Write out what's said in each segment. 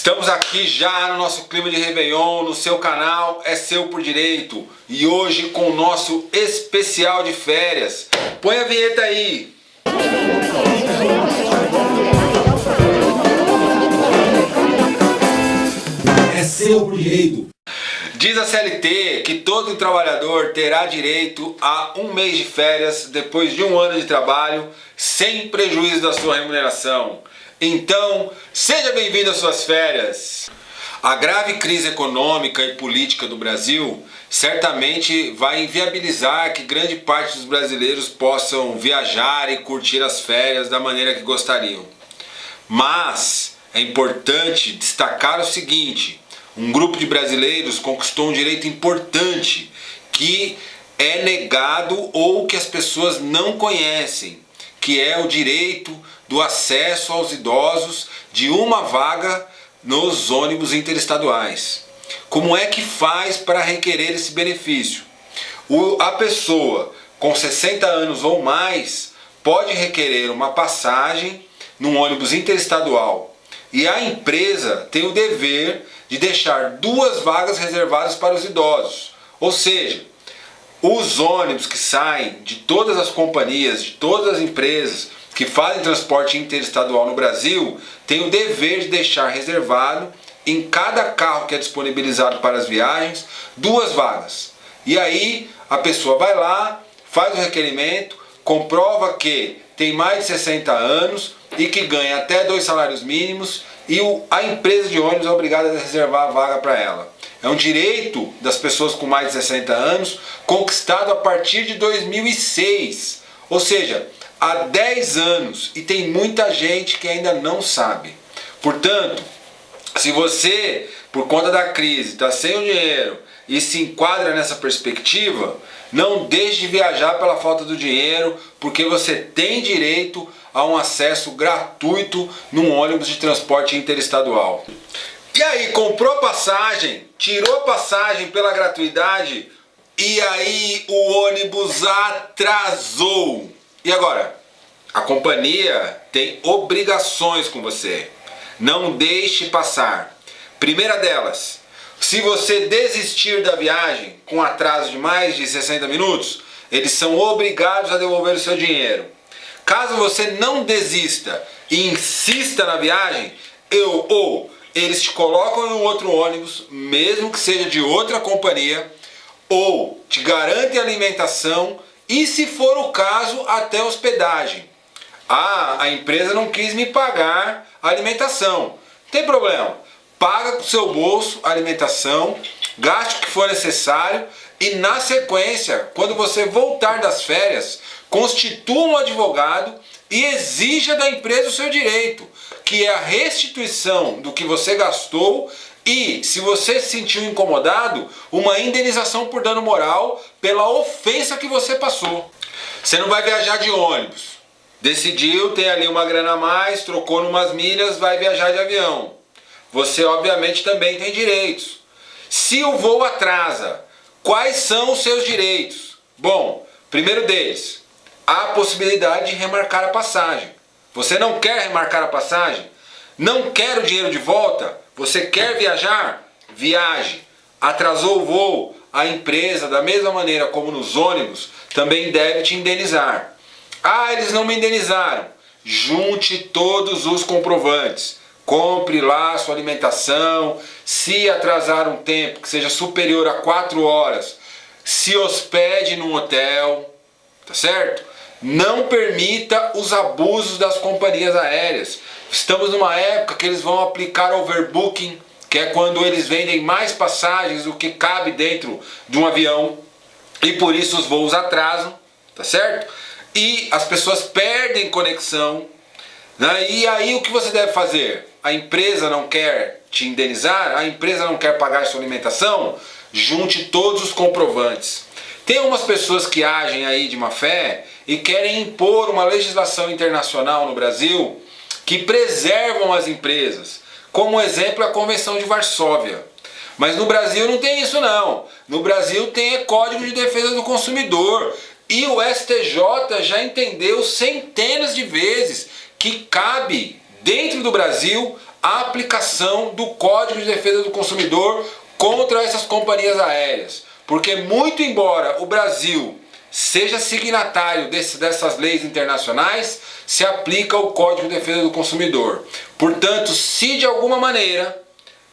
Estamos aqui já no nosso clima de Réveillon, no seu canal É Seu por Direito. E hoje com o nosso especial de férias. Põe a vinheta aí! É seu por direito. Diz a CLT que todo trabalhador terá direito a um mês de férias depois de um ano de trabalho, sem prejuízo da sua remuneração. Então, seja bem-vindo às suas férias. A grave crise econômica e política do Brasil certamente vai inviabilizar que grande parte dos brasileiros possam viajar e curtir as férias da maneira que gostariam. Mas é importante destacar o seguinte: um grupo de brasileiros conquistou um direito importante que é negado ou que as pessoas não conhecem, que é o direito do acesso aos idosos de uma vaga nos ônibus interestaduais. Como é que faz para requerer esse benefício? A pessoa com 60 anos ou mais pode requerer uma passagem num ônibus interestadual e a empresa tem o dever de deixar 2 vagas reservadas para os idosos. Ou seja, os ônibus que saem de todas as companhias, de todas as empresas que fazem transporte interestadual no Brasil, têm o dever de deixar reservado em cada carro que é disponibilizado para as viagens 2 vagas. E aí a pessoa vai lá, faz o requerimento, comprova que tem mais de 60 anos e que ganha até 2 salários mínimos e a empresa de ônibus é obrigada a reservar a vaga para ela. É um direito das pessoas com mais de 60 anos conquistado a partir de 2006, ou seja, há 10 anos, e tem muita gente que ainda não sabe. Portanto, se você, por conta da crise, está sem o dinheiro e se enquadra nessa perspectiva, não deixe de viajar pela falta do dinheiro, porque você tem direito a um acesso gratuito num ônibus de transporte interestadual. E aí, comprou passagem, tirou passagem pela gratuidade e aí o ônibus atrasou. E agora? A companhia tem obrigações com você. Não deixe passar. Primeira delas, se você desistir da viagem com atraso de mais de 60 minutos, eles são obrigados a devolver o seu dinheiro. Caso você não desista e insista na viagem, eles te colocam em um outro ônibus, mesmo que seja de outra companhia, ou te garantem alimentação e, se for o caso, até hospedagem. A empresa não quis me pagar a alimentação. Não tem problema. Paga com o seu bolso a alimentação, gaste o que for necessário e, na sequência, quando você voltar das férias, constitua um advogado e exija da empresa o seu direito, que é a restituição do que você gastou e, se você se sentiu incomodado, uma indenização por dano moral pela ofensa que você passou. Você não vai viajar de ônibus. Decidiu, tem ali uma grana a mais, trocou numas milhas, vai viajar de avião. Você obviamente também tem direitos. Se o voo atrasa, quais são os seus direitos? Bom, primeiro deles, a possibilidade de remarcar a passagem. Você não quer remarcar a passagem? Não quer o dinheiro de volta? Você quer viajar? Viaje. Atrasou o voo? A empresa, da mesma maneira como nos ônibus, também deve te indenizar. Ah, eles não me indenizaram. Junte todos os comprovantes. Compre lá a sua alimentação. Se atrasar um tempo que seja superior a 4 horas, se hospede num hotel. Tá certo? Não permita os abusos das companhias aéreas. Estamos numa época que eles vão aplicar overbooking, que é quando eles vendem mais passagens do que cabe dentro de um avião e por isso os voos atrasam, tá certo? E as pessoas perdem conexão, né? E aí o que você deve fazer? A empresa não quer te indenizar? A empresa não quer pagar sua alimentação? Junte todos os comprovantes. Tem umas pessoas que agem aí de má fé e querem impor uma legislação internacional no Brasil que preservam as empresas. Como exemplo, a Convenção de Varsóvia. Mas no Brasil não tem isso não. No Brasil tem Código de Defesa do Consumidor. E o STJ já entendeu centenas de vezes que cabe dentro do Brasil a aplicação do Código de Defesa do Consumidor contra essas companhias aéreas. Porque muito embora o Brasil seja signatário dessas leis internacionais, se aplica o Código de Defesa do Consumidor. Portanto, se de alguma maneira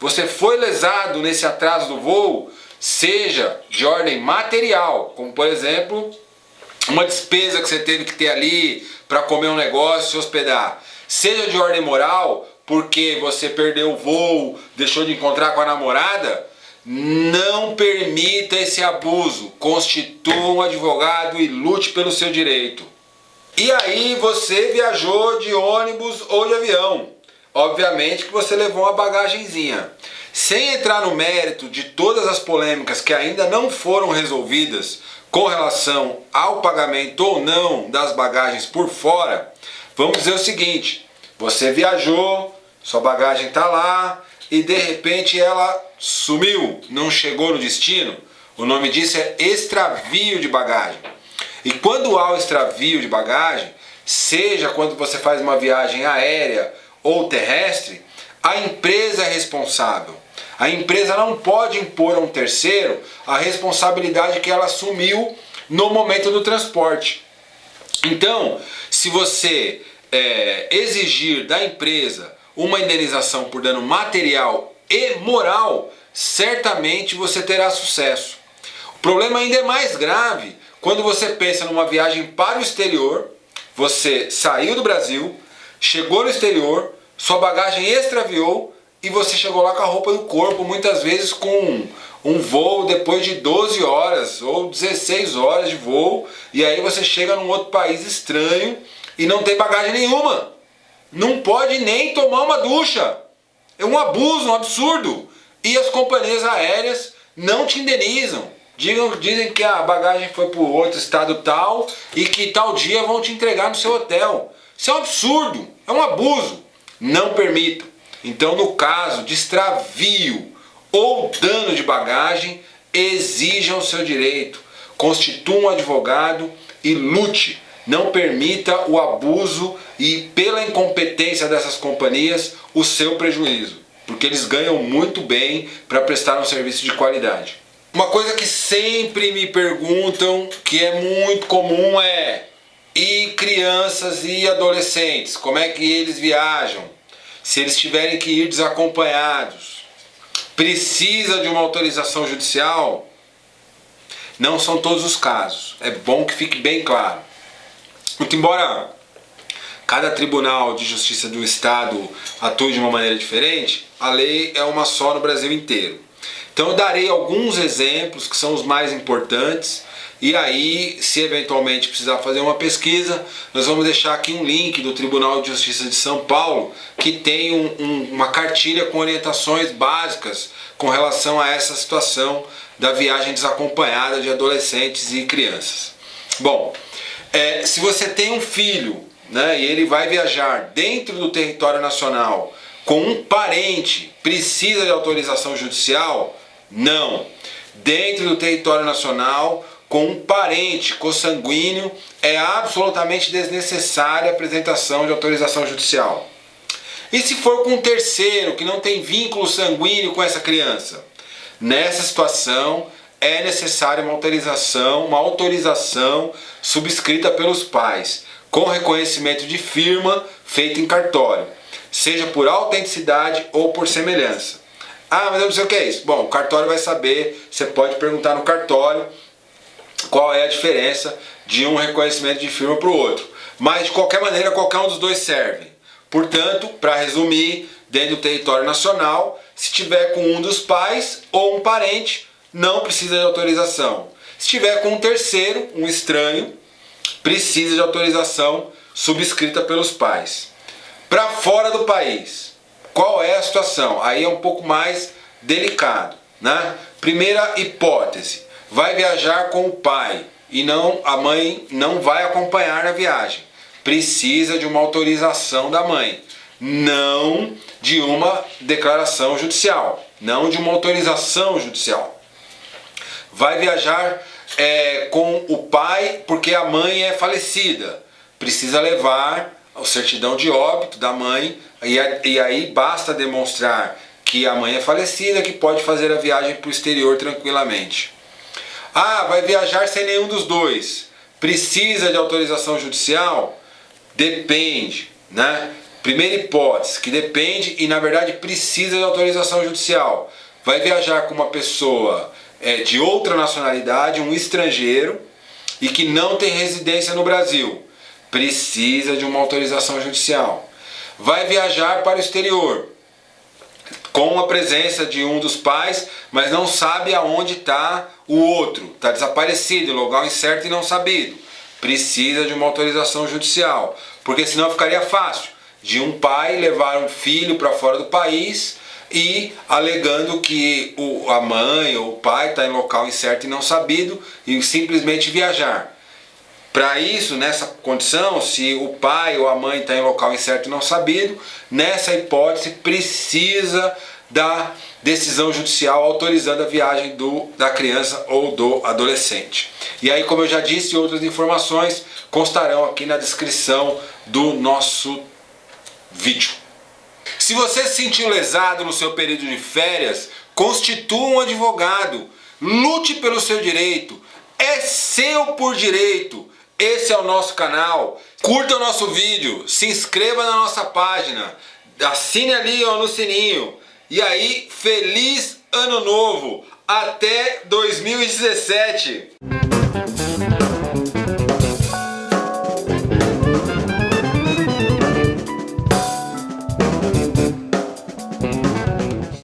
você foi lesado nesse atraso do voo, seja de ordem material, como por exemplo, uma despesa que você teve que ter ali para comer um negócio, se hospedar, seja de ordem moral, porque você perdeu o voo, deixou de encontrar com a namorada, não permita esse abuso, constitua um advogado e lute pelo seu direito. E aí você viajou de ônibus ou de avião, obviamente que você levou uma bagagenzinha. Sem entrar no mérito de todas as polêmicas que ainda não foram resolvidas com relação ao pagamento ou não das bagagens por fora, vamos dizer o seguinte: você viajou, sua bagagem está lá e de repente ela sumiu, não chegou no destino. O nome disso é extravio de bagagem. E quando há o extravio de bagagem, seja quando você faz uma viagem aérea ou terrestre, a empresa é responsável. A empresa não pode impor a um terceiro a responsabilidade que ela assumiu no momento do transporte. Então, se você exigir da empresa uma indenização por dano material e moral, certamente você terá sucesso. O problema ainda é mais grave quando você pensa numa viagem para o exterior, você saiu do Brasil, chegou no exterior, sua bagagem extraviou e você chegou lá com a roupa do corpo, muitas vezes com um voo depois de 12 horas ou 16 horas de voo, e aí você chega num outro país estranho e não tem bagagem nenhuma. Não pode nem tomar uma ducha. É um abuso, um absurdo. E as companhias aéreas não te indenizam. Dizem que a bagagem foi para outro estado tal e que tal dia vão te entregar no seu hotel. Isso é um absurdo, é um abuso. Não permita. Então, no caso de extravio ou dano de bagagem, exijam o seu direito, constitua um advogado e lute. Não permita o abuso e, pela incompetência dessas companhias, o seu prejuízo, porque eles ganham muito bem para prestar um serviço de qualidade. Uma coisa que sempre me perguntam, que é muito comum, é: e crianças e adolescentes, como é que eles viajam? Se eles tiverem que ir desacompanhados, precisa de uma autorização judicial? Não são todos os casos, é bom que fique bem claro. Muito embora cada tribunal de justiça do estado atue de uma maneira diferente, a lei é uma só no Brasil inteiro. Então eu darei alguns exemplos que são os mais importantes, e aí, se eventualmente precisar fazer uma pesquisa, nós vamos deixar aqui um link do Tribunal de Justiça de São Paulo, que tem uma cartilha com orientações básicas com relação a essa situação da viagem desacompanhada de adolescentes e crianças. Bom, se você tem um filho, né, e ele vai viajar dentro do território nacional com um parente, precisa de autorização judicial? Não. Dentro do território nacional, com um parente consanguíneo, é absolutamente desnecessária a apresentação de autorização judicial. E se for com um terceiro que não tem vínculo sanguíneo com essa criança? Nessa situação é necessária uma autorização subscrita pelos pais, com reconhecimento de firma feita em cartório, seja por autenticidade ou por semelhança. Ah, mas eu não sei o que é isso. Bom, o cartório vai saber, você pode perguntar no cartório qual é a diferença de um reconhecimento de firma para o outro. Mas de qualquer maneira, qualquer um dos dois serve. Portanto, para resumir, dentro do território nacional, se tiver com um dos pais ou um parente, não precisa de autorização. Se tiver com um terceiro, um estranho, precisa de autorização subscrita pelos pais. Para fora do país, qual é a situação? Aí é um pouco mais delicado, né? Primeira hipótese: vai viajar com o pai e a mãe não vai acompanhar na viagem. Precisa de uma autorização da mãe, não de uma declaração judicial, não de uma autorização judicial. Vai viajar com o pai porque a mãe é falecida. Precisa levar a certidão de óbito da mãe, e aí basta demonstrar que a mãe é falecida, que pode fazer a viagem para o exterior tranquilamente. Ah, vai viajar sem nenhum dos dois. Precisa de autorização judicial? Depende, né? Primeira hipótese, que depende e na verdade precisa de autorização judicial. Vai viajar com uma pessoa de outra nacionalidade, um estrangeiro, e que não tem residência no Brasil. Precisa de uma autorização judicial. Vai viajar para o exterior, com a presença de um dos pais, mas não sabe aonde está o outro. Está desaparecido, local incerto e não sabido. Precisa de uma autorização judicial, porque senão ficaria fácil de um pai levar um filho para fora do país e alegando que a mãe ou o pai está em local incerto e não sabido e simplesmente viajar. Para isso, nessa condição, se o pai ou a mãe está em local incerto e não sabido, nessa hipótese precisa da decisão judicial autorizando a viagem da criança ou do adolescente. E aí, como eu já disse, outras informações constarão aqui na descrição do nosso vídeo. Se você se sentiu lesado no seu período de férias, constitua um advogado, lute pelo seu direito, é seu por direito. Esse é o nosso canal, curta o nosso vídeo, se inscreva na nossa página, assine ali no sininho. E aí, feliz ano novo, até 2017!